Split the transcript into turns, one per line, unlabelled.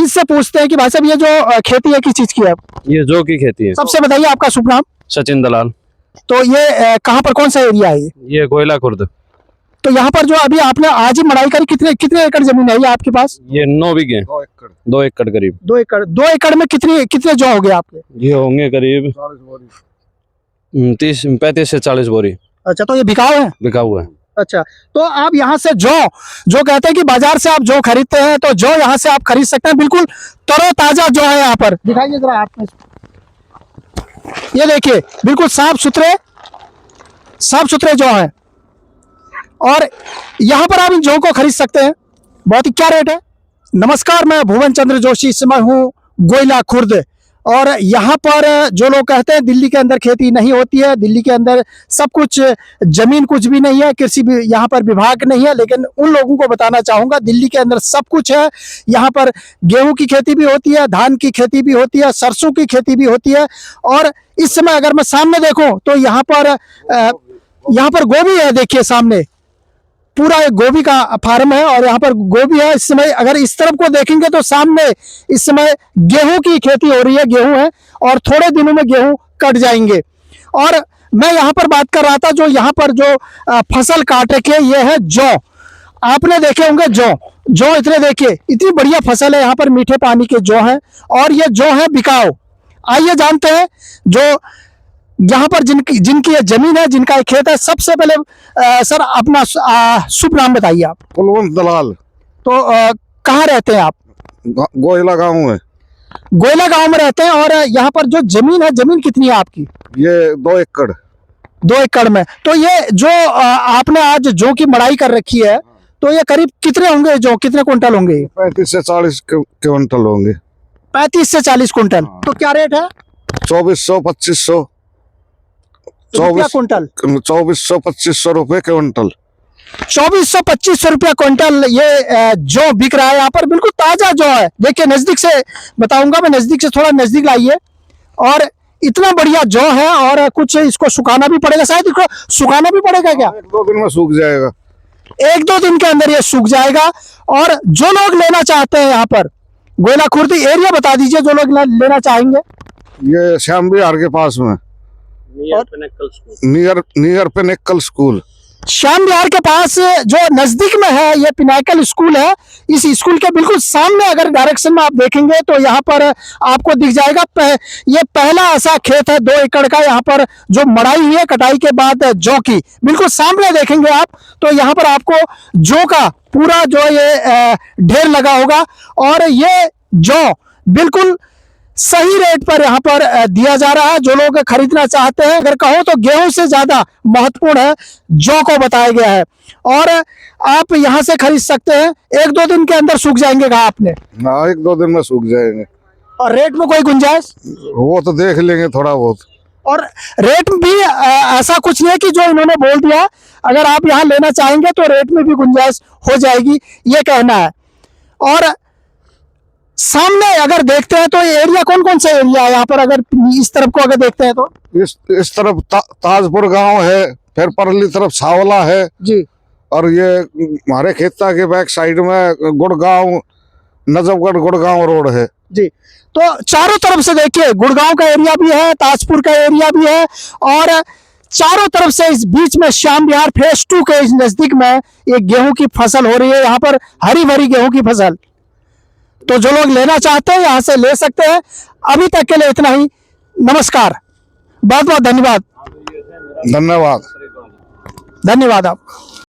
इनसे पूछते हैं कि भाई साहब ये जो खेती है किस चीज की है?
ये जौ की खेती है।
सबसे बताइए आपका शुभ नाम।
सचिन दलाल।
तो ये कहाँ पर कौन सा एरिया है
ये गोयला खुर्द।
तो यहाँ पर जो अभी आपने आज ही मड़ाई करी, कितने कितने एकड़ जमीन है ये आपके पास?
ये 9 बीघे। 2 एकड़ करीब।
2 एकड़। 2 एकड़ में कितने जौ हो गए आपके?
ये होंगे करीब 35 से 40 बोरी।
अच्छा, तो ये बिकाऊ है?
बिका हुआ है।
अच्छा, तो आप यहाँ से जो कहते हैं कि बाजार से आप जो खरीदते हैं, तो जो यहाँ से आप खरीद सकते हैं, बिल्कुल तरोताजा जो है यहाँ पर। दिखाइए जरा आप। ये देखिए बिल्कुल साफ सुथरे जो है, और यहाँ पर आप इन जौ को खरीद सकते हैं। बहुत ही क्या रेट है? नमस्कार, मैं भुवन चंद्र जोशी, इस समय हूँ गोयला खुर्द। और यहाँ पर जो लोग कहते हैं दिल्ली के अंदर खेती नहीं होती है, दिल्ली के अंदर सब कुछ, जमीन कुछ भी नहीं है, कृषि भी यहाँ पर विभाग नहीं है, लेकिन उन लोगों को बताना चाहूँगा दिल्ली के अंदर सब कुछ है। यहाँ पर गेहूं की खेती भी होती है, धान की खेती भी होती है, सरसों की खेती भी होती है। और इस समय अगर मैं सामने देखूं तो यहाँ पर गोभी है। देखिए सामने पूरा एक गोभी का फार्म है और यहाँ पर गोभी है। इस समय अगर इस तरफ को देखेंगे तो सामने इस समय गेहूं की खेती हो रही है, गेहूं है, और थोड़े दिनों में गेहूं कट जाएंगे। और मैं यहाँ पर बात कर रहा था, जो यहाँ पर जो फसल काटे के ये है जौ। आपने देखे होंगे जौ इतने, देखिए इतनी बढ़िया फसल है यहाँ पर, मीठे पानी के जौ है, और ये जौ है बिकाऊ। आइए जानते हैं जो यहाँ पर जिनकी ये जमीन है, जिनका एक खेत है। सबसे पहले सर अपना शुभ नाम बताइए आप।
कुलवंत दलाल।
तो कहाँ रहते हैं आप?
गोयला गांव में।
गोयला गांव में रहते हैं। और यहाँ पर जो जमीन है, जमीन कितनी है आपकी?
ये 2 एकड़।
2 एकड़ में। तो ये जो आपने आज जौ की मड़ाई कर रखी है, तो ये करीब कितने होंगे जौ, कितने कुंटल होंगे?
35 से 40 क्विंटल होंगे।
35 से 40 कुंटल। तो क्या रेट है?
2400 2500
क्विंटल।
2400 2500 रुपए क्विंटल।
2400-2500 रुपया क्विंटल ये जौ बिक रहा है यहाँ पर। बिल्कुल ताजा जौ है। देखिए नजदीक से बताऊंगा मैं, नजदीक से थोड़ा नजदीक लाइए। और इतना बढ़िया जौ है, और कुछ इसको सुखाना भी पड़ेगा, शायद इसको सुखाना भी पड़ेगा क्या?
1-2 दिन में सूख जाएगा।
1-2 दिन के अंदर ये सूख जाएगा। और जो लोग लेना चाहते हैं यहाँ पर, गोयला खुर्द एरिया बता दीजिए जो लोग लेना चाहेंगे।
ये श्याम विहार के पास में, नियर पिनेकल स्कूल।
श्याम विहार के पास जो नजदीक में है, ये पिनाकल स्कूल है। इस स्कूल के बिल्कुल सामने अगर डायरेक्शन में आप देखेंगे तो यहाँ पर आपको दिख जाएगा। ये पहला ऐसा खेत है 2 एकड़ का, यहाँ पर जो मड़ाई हुई है कटाई के बाद जौ की। बिल्कुल सामने देखेंगे आप तो यहाँ पर आपको जौ का पूरा जो ये ढेर लगा होगा। और ये जौ बिल्कुल सही रेट पर यहाँ पर दिया जा रहा है। जो लोग खरीदना चाहते हैं, अगर कहो तो गेहूं से ज्यादा महत्वपूर्ण है जौ को बताया गया है। और आप यहाँ से खरीद सकते हैं। 1-2 दिन के अंदर सूख जाएंगे, कहा आपने?
हाँ, 1-2 दिन में सूख जाएंगे।
और रेट में कोई गुंजाइश?
वो तो देख लेंगे थोड़ा बहुत।
और रेट भी ऐसा कुछ नहीं है कि जो इन्होंने बोल दिया, अगर आप यहाँ लेना चाहेंगे तो रेट में भी गुंजाइश हो जाएगी, ये कहना है। और सामने अगर देखते हैं तो ये एरिया कौन से एरिया है यहाँ पर? अगर इस तरफ को अगर देखते हैं तो
इस तरफ ताजपुर गांव है, फिर परली तरफ सावला है
जी,
और ये हमारे खेता के बैक साइड में गुड़गांव, नजफगढ़ गुड़गांव रोड है
जी। तो चारों तरफ से देखिए, गुड़गांव का एरिया भी है, ताजपुर का एरिया भी है, और चारों तरफ से इस बीच में श्याम विहार फेज 2 के नजदीक में ये गेहूं की फसल हो रही है। यहाँ पर हरी भरी गेहूं की फसल। तो जो लोग लेना चाहते हैं यहाँ से ले सकते हैं। अभी तक के लिए इतना ही। नमस्कार, बहुत बहुत धन्यवाद।
धन्यवाद।
धन्यवाद आप।